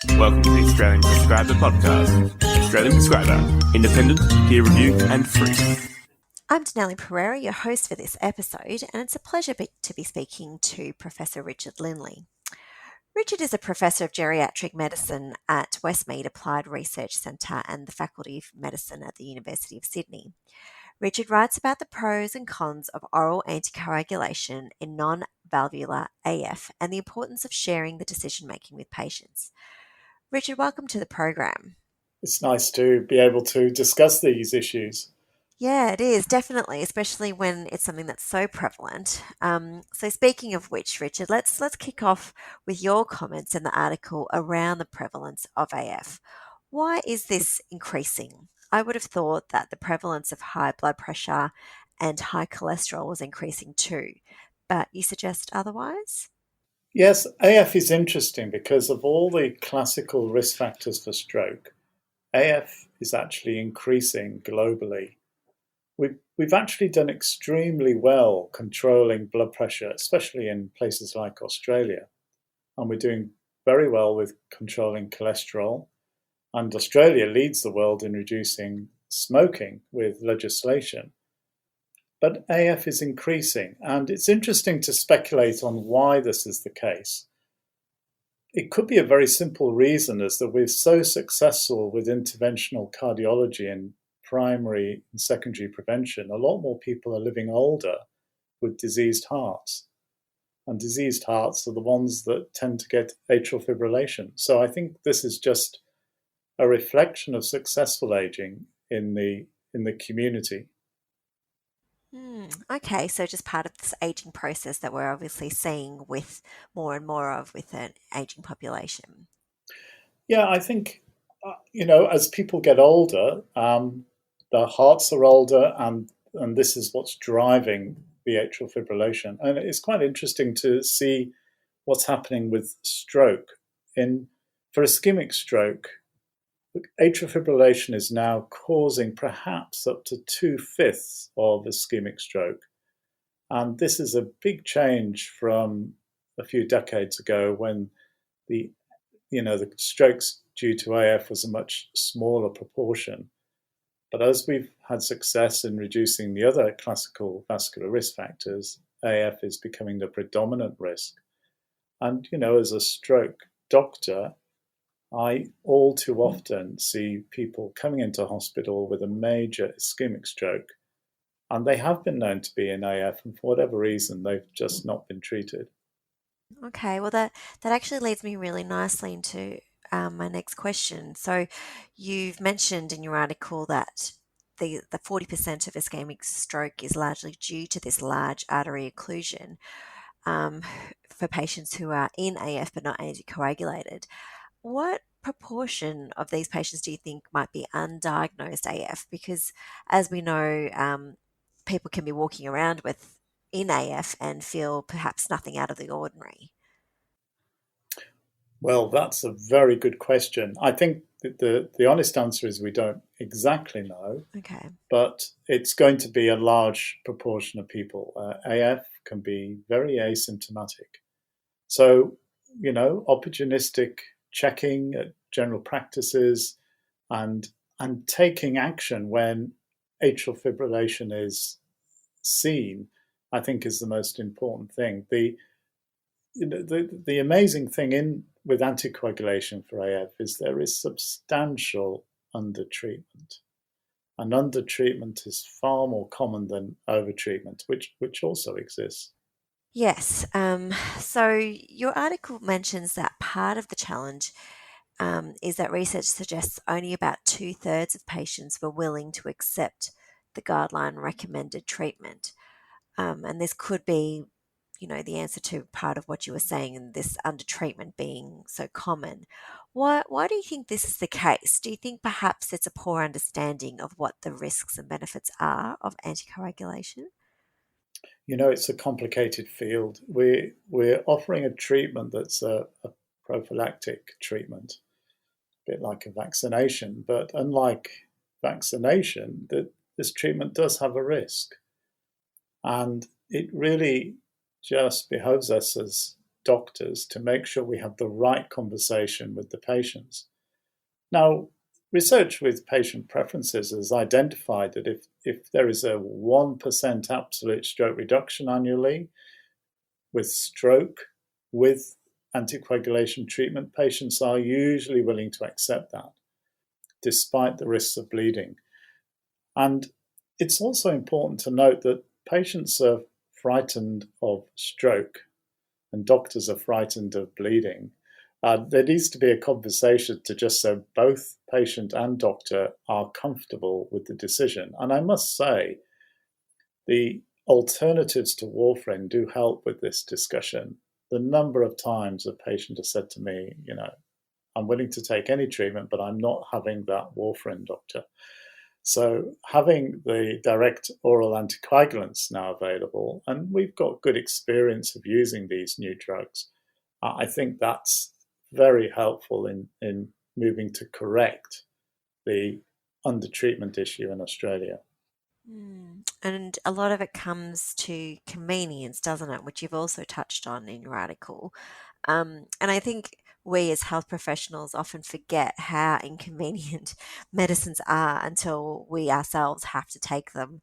Welcome to the Australian Prescriber Podcast. Australian Prescriber, independent, peer-reviewed and free. I'm Denali Pereira, your host for this episode, and it's a pleasure to be speaking to Professor Richard Lindley. Richard is a Professor of Geriatric Medicine at Westmead Applied Research Centre and the Faculty of Medicine at the University of Sydney. Richard writes about the pros and cons of oral anticoagulation in non-valvular AF and the importance of sharing the decision-making with patients. Richard, welcome to the program. It's nice to be able to discuss these issues. Yeah, it is, definitely, especially when it's something that's so prevalent. So speaking of which, Richard, let's kick off with your comments in the article around the prevalence of AF. Why is this increasing? I would have thought that the prevalence of high blood pressure and high cholesterol was increasing too, but you suggest otherwise? Yes, AF is interesting because of all the classical risk factors for stroke, AF is actually increasing globally. We've actually done extremely well controlling blood pressure, especially in places like Australia. And we're doing very well with controlling cholesterol. And Australia leads the world in reducing smoking with legislation. But AF is increasing, and it's interesting to speculate on why this is the case. It could be a very simple reason, is that we're so successful with interventional cardiology and primary and secondary prevention. A lot more people are living older with diseased hearts. And diseased hearts are the ones that tend to get atrial fibrillation. So I think this is just a reflection of successful aging in the community. Okay, so just part of this aging process that we're obviously seeing with more and more of with an aging population. Yeah, I think, as people get older, their hearts are older, and this is what's driving the atrial fibrillation. And it's quite interesting to see what's happening with stroke. For ischemic stroke, atrial fibrillation is now causing perhaps up to 2/5 of ischemic stroke. And this is a big change from a few decades ago when the strokes due to AF was a much smaller proportion. But as we've had success in reducing the other classical vascular risk factors, AF is becoming the predominant risk. And, as a stroke doctor, I all too often see people coming into hospital with a major ischemic stroke, and they have been known to be in AF, and for whatever reason, they've just not been treated. Okay, well that actually leads me really nicely into my next question. So you've mentioned in your article that the 40% of ischemic stroke is largely due to this large artery occlusion for patients who are in AF but not anticoagulated. What proportion of these patients do you think might be undiagnosed AF? Because as we know, people can be walking around in AF and feel perhaps nothing out of the ordinary. Well, that's a very good question. I think that the honest answer is we don't exactly know. Okay. But it's going to be a large proportion of people. AF can be very asymptomatic. So, opportunistic checking at general practices and taking action when atrial fibrillation is seen, I think, is the most important thing. The amazing thing with anticoagulation for AF is there is substantial undertreatment. And undertreatment is far more common than overtreatment, which also exists. Yes. So your article mentions that part of the challenge is that research suggests only about 2/3 of patients were willing to accept the guideline recommended treatment. And this could be, the answer to part of what you were saying and this undertreatment being so common. Why do you think this is the case? Do you think perhaps it's a poor understanding of what the risks and benefits are of anticoagulation? It's a complicated field. We're offering a treatment that's a prophylactic treatment, a bit like a vaccination. But unlike vaccination, this treatment does have a risk. And it really just behoves us as doctors to make sure we have the right conversation with the patients. Now, research with patient preferences has identified that if there is a 1% absolute stroke reduction annually with stroke, with anticoagulation treatment, patients are usually willing to accept that, despite the risks of bleeding. And it's also important to note that patients are frightened of stroke and doctors are frightened of bleeding. There needs to be a conversation to just so both patient and doctor are comfortable with the decision. And I must say, the alternatives to warfarin do help with this discussion. The number of times a patient has said to me, I'm willing to take any treatment, but I'm not having that warfarin, doctor. So having the direct oral anticoagulants now available, and we've got good experience of using these new drugs, I think that's very helpful in moving to correct the undertreatment issue in Australia. And a lot of it comes to convenience, doesn't it? Which you've also touched on in your article. And I think we as health professionals often forget how inconvenient medicines are until we ourselves have to take them.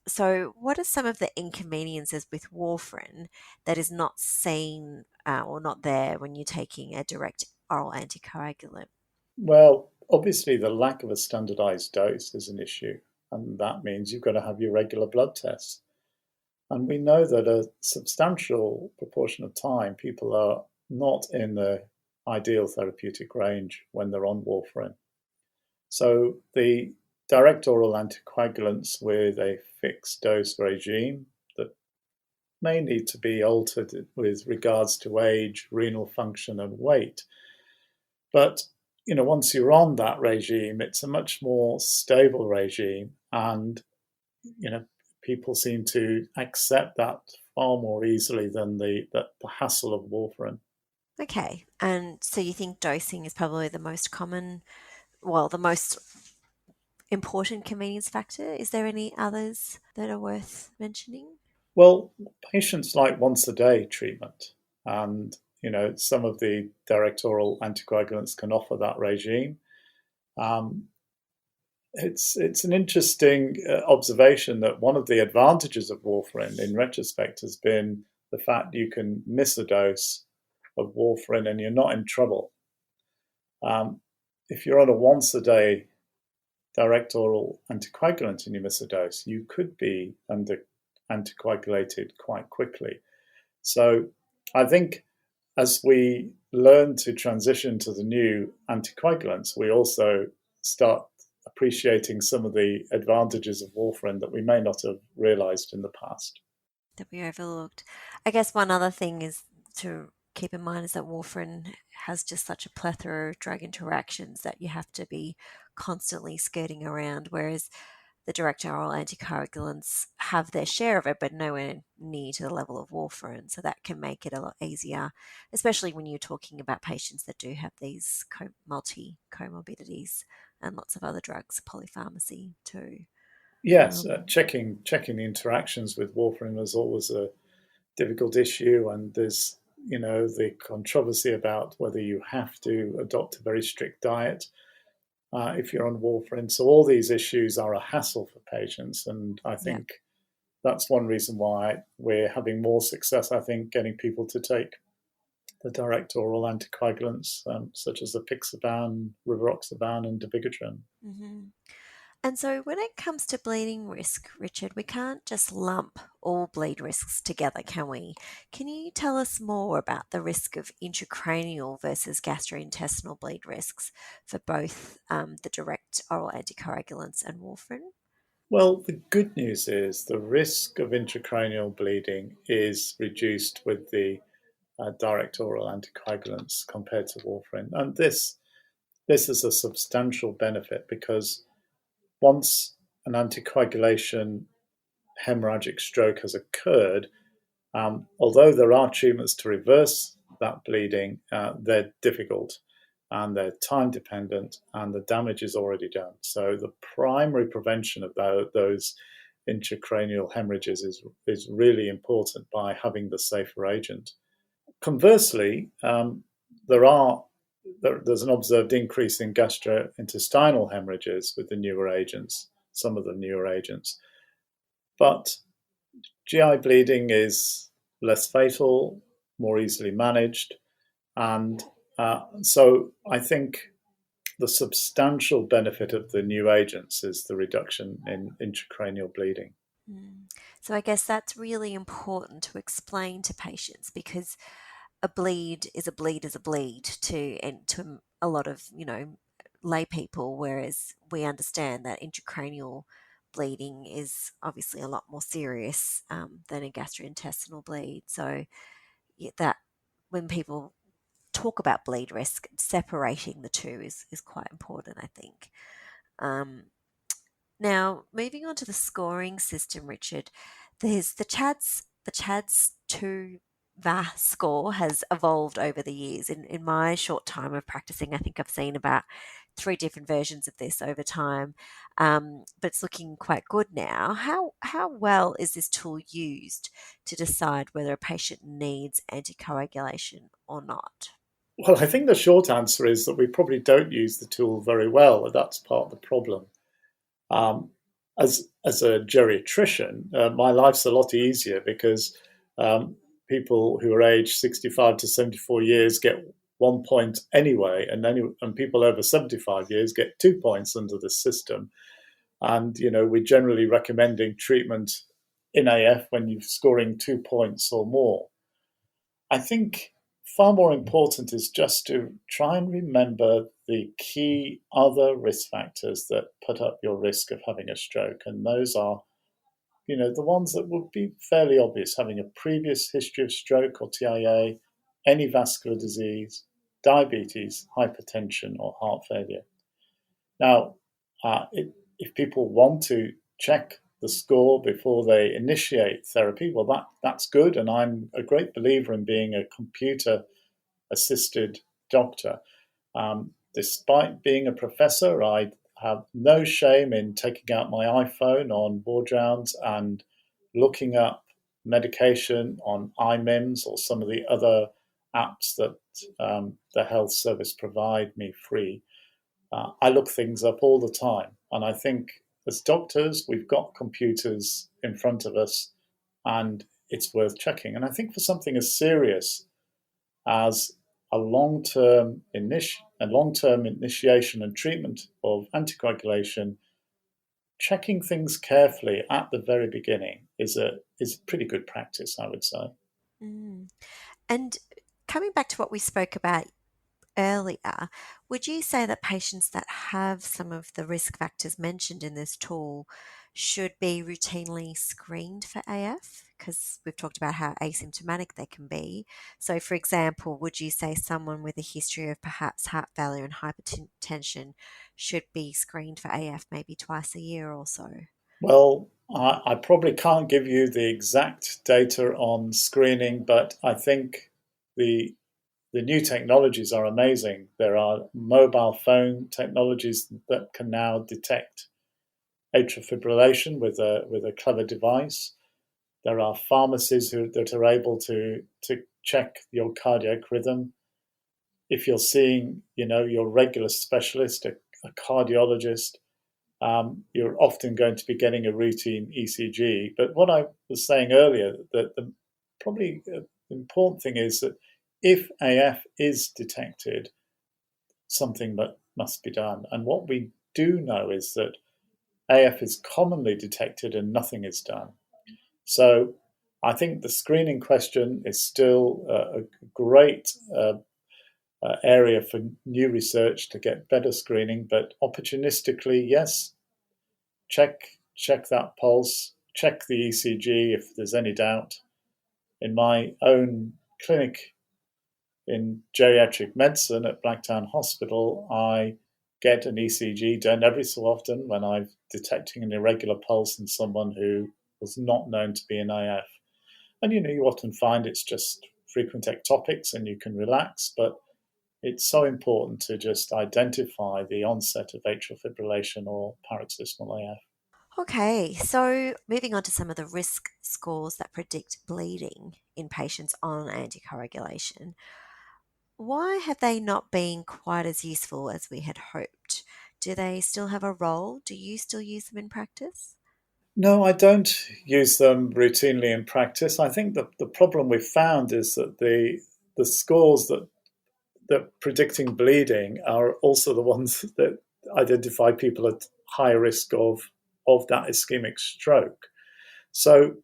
So, what are some of the inconveniences with warfarin that is not seen or not there when you're taking a direct oral anticoagulant? Well, obviously, the lack of a standardized dose is an issue, and that means you've got to have your regular blood tests. And we know that a substantial proportion of time people are not in the ideal therapeutic range when they're on warfarin. So the direct oral anticoagulants with a fixed dose regime that may need to be altered with regards to age, renal function, and weight. But once you're on that regime, it's a much more stable regime, and people seem to accept that far more easily than the hassle of warfarin. Okay, and so you think dosing is probably the most common, the most important convenience factor? Is there any others that are worth mentioning? Well, patients like once a day treatment, and some of the direct oral anticoagulants can offer that regime. It's an interesting observation that one of the advantages of warfarin in retrospect has been the fact you can miss a dose of warfarin and you're not in trouble. If you're on a once a day direct oral anticoagulant and you miss a dose, you could be anticoagulated quite quickly. So I think as we learn to transition to the new anticoagulants, we also start appreciating some of the advantages of warfarin that we may not have realized in the past. That we overlooked. I guess one other thing is to keep in mind is that warfarin has just such a plethora of drug interactions that you have to be constantly skirting around, whereas the direct oral anticoagulants have their share of it, but nowhere near to the level of warfarin. So that can make it a lot easier, especially when you're talking about patients that do have these multi-comorbidities and lots of other drugs, polypharmacy too. Yes, checking the interactions with warfarin was always a difficult issue, and there's the controversy about whether you have to adopt a very strict diet if you're on warfarin. So all these issues are a hassle for patients, and I think that's one reason why we're having more success, I think, getting people to take the direct oral anticoagulants, such as the apixaban, rivaroxaban, and dabigatran. Mm-hmm. And so when it comes to bleeding risk, Richard, we can't just lump all bleed risks together, can we? Can you tell us more about the risk of intracranial versus gastrointestinal bleed risks for both the direct oral anticoagulants and warfarin? Well, the good news is the risk of intracranial bleeding is reduced with the direct oral anticoagulants compared to warfarin. And this is a substantial benefit because once an anticoagulation hemorrhagic stroke has occurred, although there are treatments to reverse that bleeding, they're difficult and they're time dependent and the damage is already done. So the primary prevention of those intracranial hemorrhages is really important by having the safer agent. Conversely, there's an observed increase in gastrointestinal hemorrhages with the newer agents, some of the newer agents. But GI bleeding is less fatal, more easily managed, and so I think the substantial benefit of the new agents is the reduction in intracranial bleeding. So I guess that's really important to explain to patients, because a bleed is a bleed is a bleed to a lot of, lay people, whereas we understand that intracranial bleeding is obviously a lot more serious than a gastrointestinal bleed. So that when people talk about bleed risk, separating the two is quite important, I think. Um, Now, moving on to the scoring system, Richard, there's the CHADS 2 VAS score has evolved over the years. In my short time of practicing, I think I've seen about 3 different versions of this over time, but it's looking quite good now. How well is this tool used to decide whether a patient needs anticoagulation or not? Well, I think the short answer is that we probably don't use the tool very well, and that's part of the problem. Um, as a geriatrician, my life's a lot easier because um, people who are aged 65 to 74 years get 1 point anyway, and people over 75 years get 2 points under the system. And we're generally recommending treatment in AF when you're scoring 2 points or more. I think far more important is just to try and remember the key other risk factors that put up your risk of having a stroke. And those are, the ones that would be fairly obvious: having a previous history of stroke or TIA, any vascular disease, diabetes, hypertension, or heart failure. Now, if people want to check the score before they initiate therapy, well, that's good. And I'm a great believer in being a computer-assisted doctor. Despite being a professor, I have no shame in taking out my iPhone on ward rounds and looking up medication on iMIMS or some of the other apps that the health service provide me free. I look things up all the time. And I think as doctors, we've got computers in front of us and it's worth checking. And I think for something as serious as a long-term initiation and treatment of anticoagulation, checking things carefully at the very beginning is pretty good practice, I would say. Mm. And coming back to what we spoke about earlier, would you say that patients that have some of the risk factors mentioned in this tool should be routinely screened for AF? Because we've talked about how asymptomatic they can be. So, for example, would you say someone with a history of perhaps heart failure and hypertension should be screened for AF maybe twice a year or so? Well, I probably can't give you the exact data on screening, but I think the new technologies are amazing. There are mobile phone technologies that can now detect atrial fibrillation with a clever device. There are pharmacies that are able to check your cardiac rhythm. If you're seeing, your regular specialist, a cardiologist, you're often going to be getting a routine ECG. But what I was saying earlier, that the probably important thing is that if AF is detected, something must be done. And what we do know is that AF is commonly detected and nothing is done. So I think the screening question is still a great area for new research to get better screening, but opportunistically, yes, check that pulse, check the ECG if there's any doubt. In my own clinic in geriatric medicine at Blacktown Hospital, I get an ECG done every so often when I'm detecting an irregular pulse in someone who was not known to be in AF. And you often find it's just frequent ectopics and you can relax, but it's so important to just identify the onset of atrial fibrillation or paroxysmal AF. Okay, so moving on to some of the risk scores that predict bleeding in patients on anticoagulation. Why have they not been quite as useful as we had hoped? Do they still have a role? Do you still use them in practice? No, I don't use them routinely in practice. I think the problem we've found is that the scores that predicting bleeding are also the ones that identify people at high risk of that ischemic stroke. So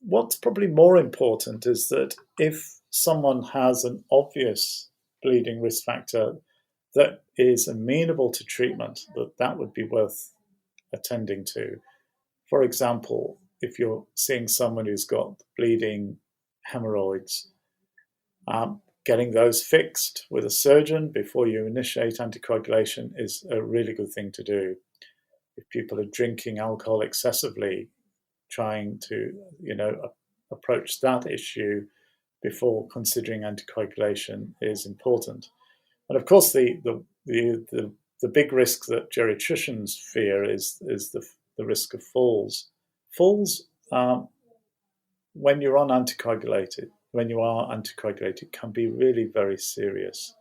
what's probably more important is that if someone has an obvious bleeding risk factor that is amenable to treatment, that would be worth attending to. For example, if you're seeing someone who's got bleeding hemorrhoids, getting those fixed with a surgeon before you initiate anticoagulation is a really good thing to do. If people are drinking alcohol excessively, trying to, approach that issue before considering anticoagulation is important. And of course, the big risk that geriatricians fear is the risk of falls. Falls, when you are anticoagulated, can be really very serious.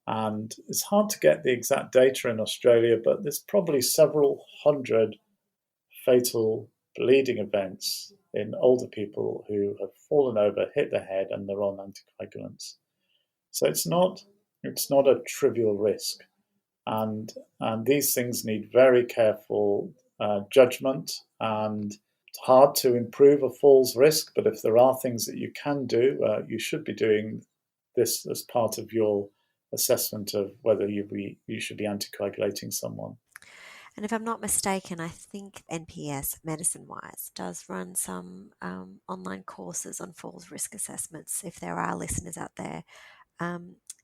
And it's hard to get the exact data in Australia, but there's probably several hundred fatal bleeding events in older people who have fallen over, hit their head, and they're on anticoagulants. So it's not a trivial risk, and these things need very careful judgment. And it's hard to improve a falls risk, but if there are things that you can do, you should be doing this as part of your assessment of whether you should be anticoagulating someone. And if I'm not mistaken, I think NPS, Medicine Wise, does run some online courses on falls risk assessments if there are listeners out there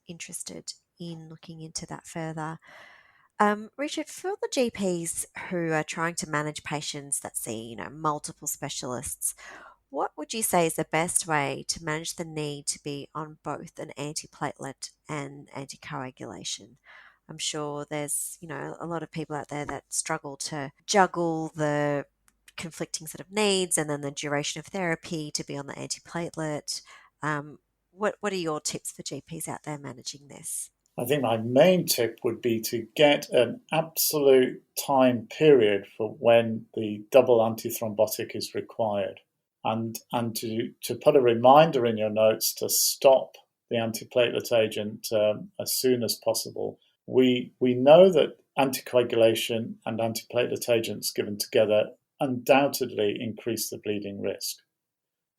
interested in looking into that further. Richard, for the GPs who are trying to manage patients that see, multiple specialists, what would you say is the best way to manage the need to be on both an antiplatelet and anticoagulation? I'm sure there's, a lot of people out there that struggle to juggle the conflicting sort of needs and then the duration of therapy to be on the antiplatelet. What are your tips for GPs out there managing this? I think my main tip would be to get an absolute time period for when the double antithrombotic is required, and to put a reminder in your notes to stop the antiplatelet agent as soon as possible. We know that anticoagulation and antiplatelet agents given together undoubtedly increase the bleeding risk,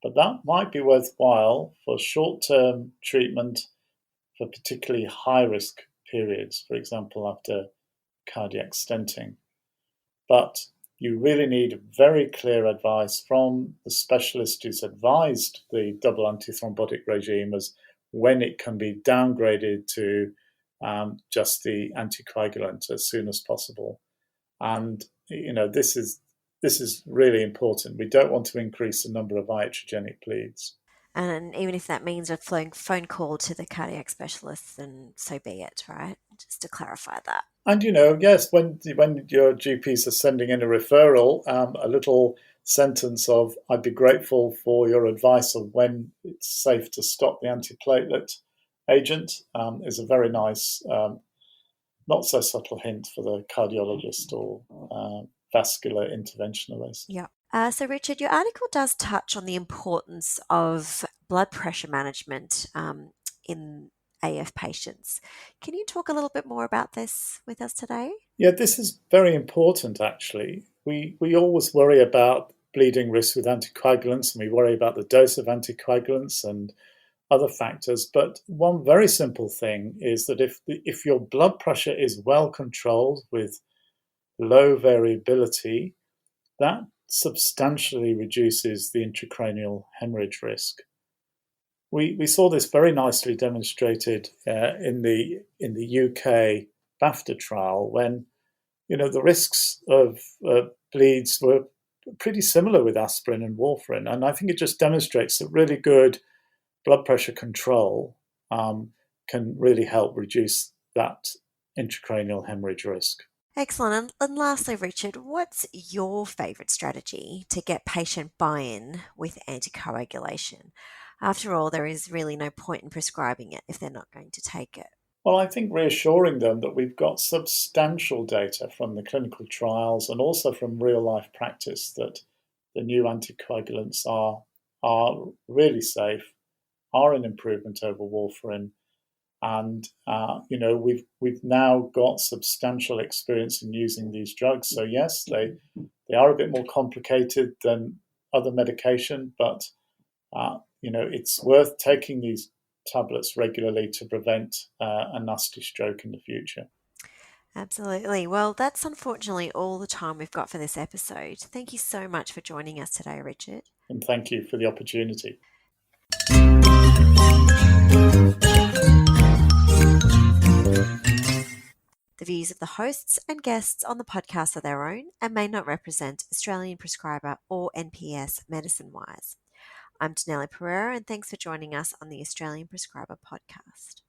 but that might be worthwhile for short-term treatment for particularly high-risk periods, for example, after cardiac stenting. But you really need very clear advice from the specialist who's advised the double antithrombotic regime as when it can be downgraded to just the anticoagulant as soon as possible. And this is really important. We don't want to increase the number of iatrogenic bleeds. And even if that means a phone call to the cardiac specialist, then so be it, right? Just to clarify that. And yes, when your GPs are sending in a referral, a little sentence of "I'd be grateful for your advice of when it's safe to stop the antiplatelet agent" is a very nice, not so subtle hint for the cardiologist or vascular interventionalist. Yeah. So, Richard, your article does touch on the importance of blood pressure management in AF patients. Can you talk a little bit more about this with us today? Yeah, this is very important, actually. We always worry about bleeding risk with anticoagulants, and we worry about the dose of anticoagulants and other factors. But one very simple thing is that if your blood pressure is well controlled with low variability, that substantially reduces the intracranial hemorrhage risk. We saw this very nicely demonstrated in the UK BAFTA trial when the risks of bleeds were pretty similar with aspirin and warfarin, and I think it just demonstrates that really good blood pressure control can really help reduce that intracranial hemorrhage risk. Excellent. And lastly, Richard, what's your favourite strategy to get patient buy-in with anticoagulation? After all, there is really no point in prescribing it if they're not going to take it. Well, I think reassuring them that we've got substantial data from the clinical trials and also from real life practice that the new anticoagulants are really safe, are an improvement over warfarin, and we've now got substantial experience in using these drugs. So yes, they are a bit more complicated than other medication, but it's worth taking these tablets regularly to prevent a nasty stroke in the future. Absolutely. Well, that's unfortunately all the time we've got for this episode. Thank you so much for joining us today, Richard. And thank you for the opportunity. The views of the hosts and guests on the podcast are their own and may not represent Australian Prescriber or NPS Medicine Wise. I'm Danelli Pereira, and thanks for joining us on the Australian Prescriber podcast.